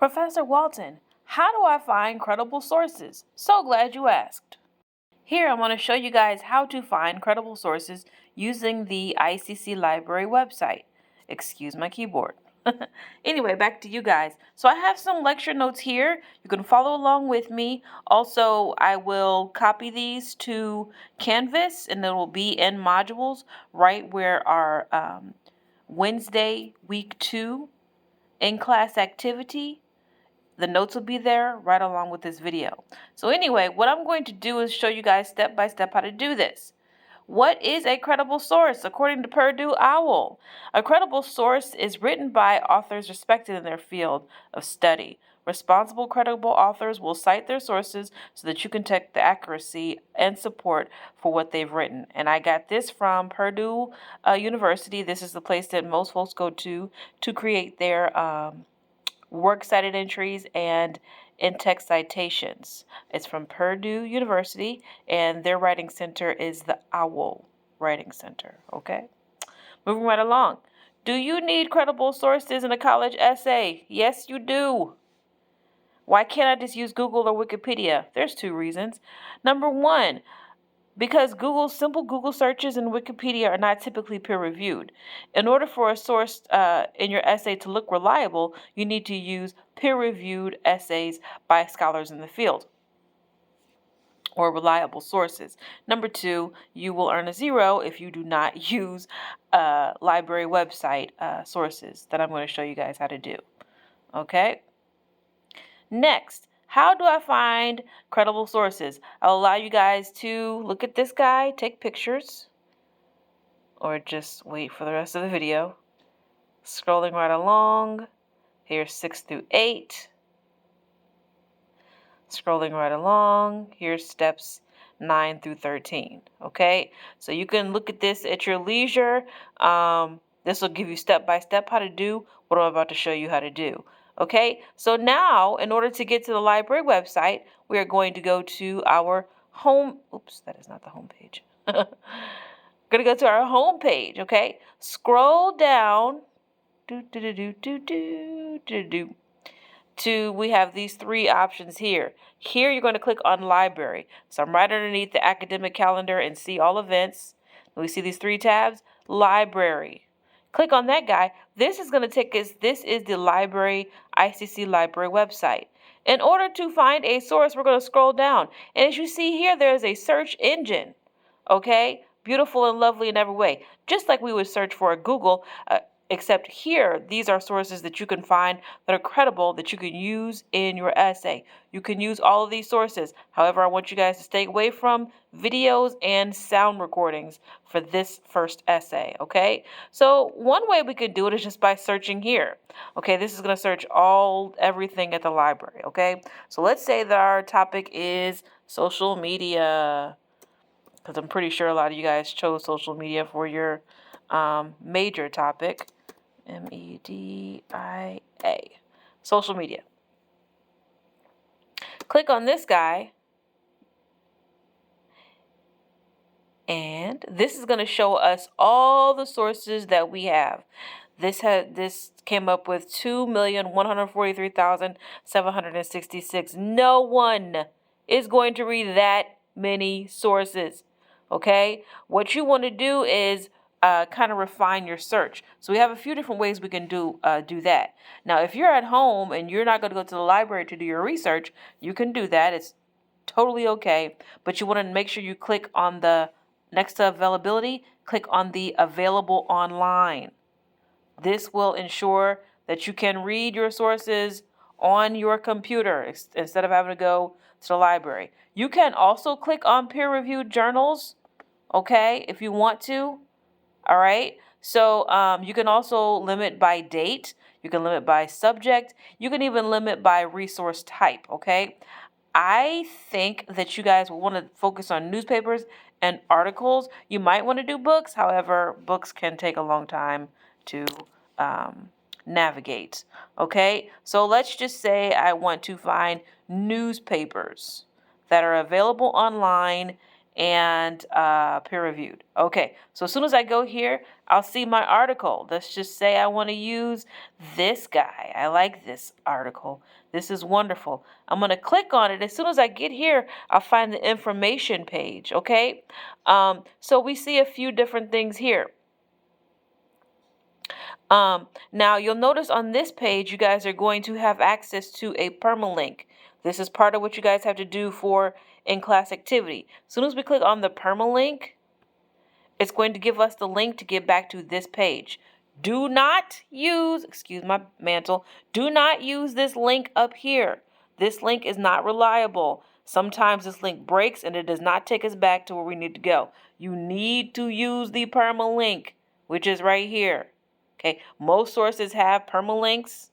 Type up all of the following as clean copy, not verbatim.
Professor Walton, how do I find credible sources? So glad you asked. Here I'm going to show you guys how to find credible sources using the ICC library website. Excuse my keyboard. Anyway, back to you guys. So I have some lecture notes here. You can follow along with me. Also, I will copy these to Canvas and it will be in modules right where our Wednesday week 2 in-class activity. The notes will be there right along with this video. So anyway, what I'm going to do is show you guys step by step how to do this. What is a credible source? According to Purdue OWL, a credible source is written by authors respected in their field of study. Responsible, credible authors will cite their sources so that you can check the accuracy and support for what they've written. And I got this from Purdue University. This is the place that most folks go to create their works cited entries and in-text citations. It's from Purdue University, and their writing center is the OWL Writing Center, okay? Moving right along. Do you need credible sources in a college essay? Yes, you do. Why can't I just use Google or Wikipedia? There's 2 reasons. Number 1, because simple Google searches and Wikipedia are not typically peer-reviewed. In order for a source in your essay to look reliable, you need to use peer-reviewed essays by scholars in the field or reliable sources. Number 2, you will earn a 0 if you do not use library website sources that I'm going to show you guys how to do. Okay? Next, how do I find credible sources? I'll allow you guys to look at this guy, take pictures, or just wait for the rest of the video. Scrolling right along, here's 6 through 8. Scrolling right along, here's steps 9 through 13. Okay, so you can look at this at your leisure. This will give you step by step how to do what I'm about to show you how to do. Okay, so now in order to get to the library website, we are going to go to our home. Oops, that is not the home page. We're going to go to our home page. Okay, scroll down. We have these 3 options here. Here you're going to click on library. So I'm right underneath the academic calendar and see all events. We see these 3 tabs. Library. Click on that guy. This is going to take us, this is the library, ICC library website. In order to find a source, we're going to scroll down. And as you see here, there's a search engine. Okay? Beautiful and lovely in every way. Just like we would search for a Google, except here, these are sources that you can find that are credible that you can use in your essay. You can use all of these sources. However, I want you guys to stay away from videos and sound recordings for this first essay, okay? So one way we could do it is just by searching here. Okay, this is going to search everything at the library, okay? So let's say that our topic is social media, because I'm pretty sure a lot of you guys chose social media for your major topic. MEDIA. Social media. Click on this guy. And this is going to show us all the sources that we have. This came up with 2,143,766. No one is going to read that many sources. Okay? What you want to do is kind of refine your search. So we have a few different ways we can do that. Now, if you're at home and you're not going to go to the library to do your research, you can do that. It's totally okay. But you want to make sure you click on the next to availability, click on the available online. This will ensure that you can read your sources on your computer instead of having to go to the library. You can also click on peer-reviewed journals, okay, if you want to. All right. So you can also limit by date. You can limit by subject. You can even limit by resource type. Okay. I think that you guys will want to focus on newspapers and articles. You might want to do books. However, books can take a long time to navigate. Okay. So let's just say I want to find newspapers that are available online and peer-reviewed. Okay, so as soon as I go here, I'll see my article. Let's just say I want to use this guy. I like this article. This is wonderful. I'm going to click on it. As soon as I get here, I'll find the information page, okay? So we see a few different things here. Now, you'll notice on this page, you guys are going to have access to a permalink. This is part of what you guys have to do for in-class activity. As soon as we click on the permalink, it's going to give us the link to get back to this page. Do not use, excuse my mantle, do not use this link up here. This link is not reliable. Sometimes this link breaks and it does not take us back to where we need to go. You need to use the permalink, which is right here. Okay, most sources have permalinks.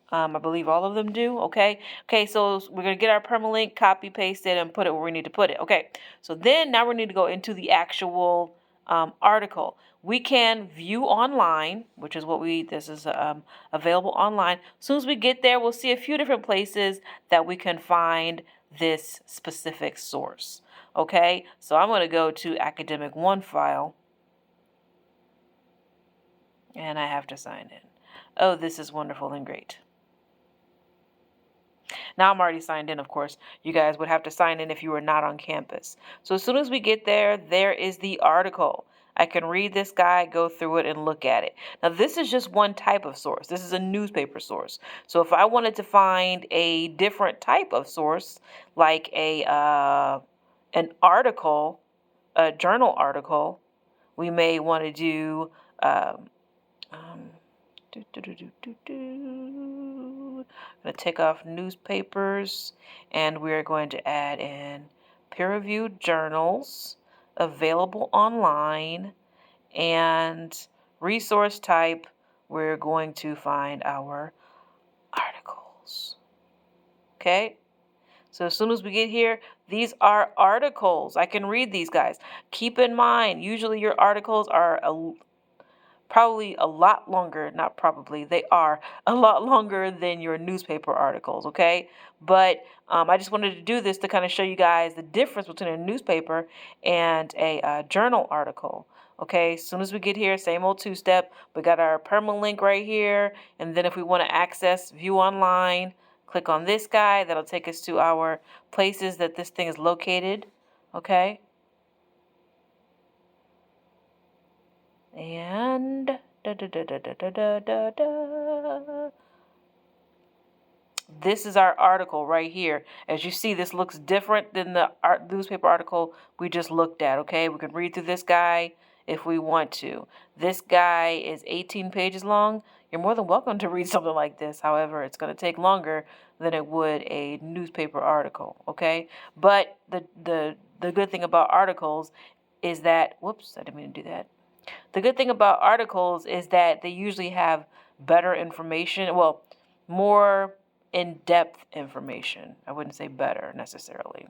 I believe all of them do. Okay, so we're going to get our permalink, copy, paste it, and put it where we need to put it. Okay, so then now we need to go into the actual article. We can view online, which is what this is available online. As soon as we get there, we'll see a few different places that we can find this specific source. Okay, so I'm going to go to Academic One file. And I have to sign in. Oh, this is wonderful and great. Now I'm already signed in, of course. You guys would have to sign in if you were not on campus. So as soon as we get there, there is the article. I can read this guy, go through it, and look at it. Now, this is just one type of source. This is a newspaper source. So if I wanted to find a different type of source, like an article, a journal article, we may want to do I'm going to take off newspapers, and we're going to add in peer-reviewed journals available online, and resource type, we're going to find our articles. Okay? So as soon as we get here, these are articles. I can read these guys. Keep in mind, usually your articles are probably a lot longer, not probably, they are a lot longer than your newspaper articles, okay? But I just wanted to do this to kind of show you guys the difference between a newspaper and a journal article, okay? As soon as we get here, same old two-step, we got our permalink right here, and then if we want to access view online, click on this guy. That'll take us to our places that this thing is located, okay? And this is our article right here. As you see, this looks different than the newspaper article we just looked at, okay? We can read through this guy if we want to. This guy is 18 pages long. You're more than welcome to read something like this. However, it's going to take longer than it would a newspaper article, okay? But the good thing about articles is that, whoops, I didn't mean to do that. The good thing about articles is that they usually have better information, well, more in-depth information. I wouldn't say better necessarily.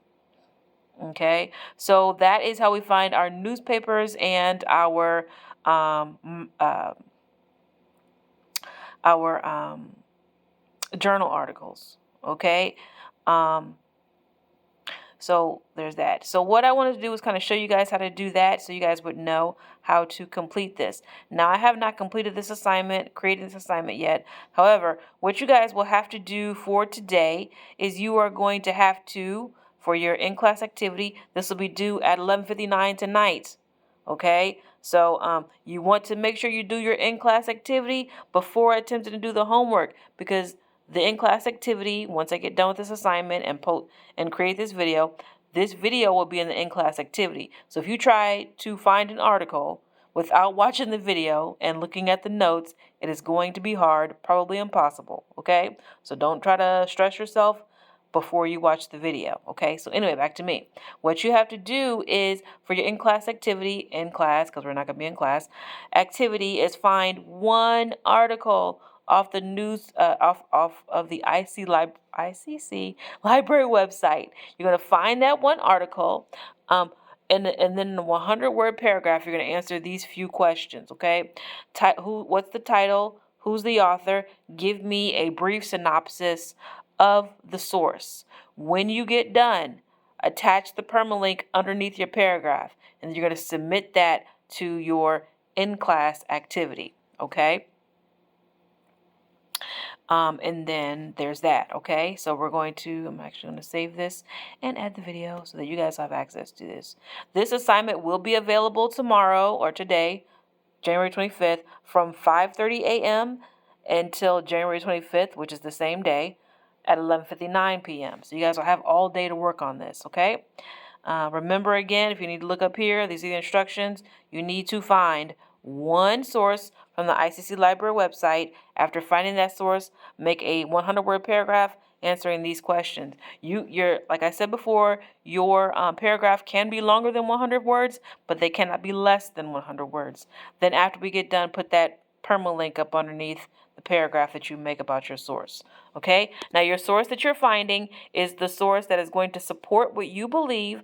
Okay, so that is how we find our newspapers and our journal articles. Okay. So there's that. So what I wanted to do was kind of show you guys how to do that so you guys would know how to complete this. Now, I have not completed this assignment, created this assignment yet. However, what you guys will have to do for today is you are going to have to, for your in-class activity, this will be due at 11:59 tonight. Okay, so you want to make sure you do your in-class activity before attempting to do the homework, because the in-class activity, once I get done with this assignment and create this video will be in the in-class activity. So if you try to find an article without watching the video and looking at the notes, it is going to be hard, probably impossible, okay? So don't try to stress yourself before you watch the video, okay? So anyway, back to me. What you have to do is, for your in-class activity, because we're not going to be in class, activity is find one article off the news, off of the ICC library website. You're going to find that one article, and then in a 100-word paragraph, you're going to answer these few questions, okay? What's the title? Who's the author? Give me a brief synopsis of the source. When you get done, attach the permalink underneath your paragraph, and you're going to submit that to your in-class activity, okay? And then there's that, okay? So I'm actually going to save this and add the video so that you guys have access to this. This assignment will be available tomorrow or today, January 25th, from 5:30 a.m. until January 25th, which is the same day, at 11:59 p.m. So you guys will have all day to work on this, okay? Remember again, if you need to look up here, these are the instructions. You need to find one source from the ICC Library website. After finding that source, make a 100-word paragraph answering these questions. Like I said before, your paragraph can be longer than 100 words, but they cannot be less than 100 words. Then after we get done, put that permalink up underneath the paragraph that you make about your source. Okay? Now, your source that you're finding is the source that is going to support what you believe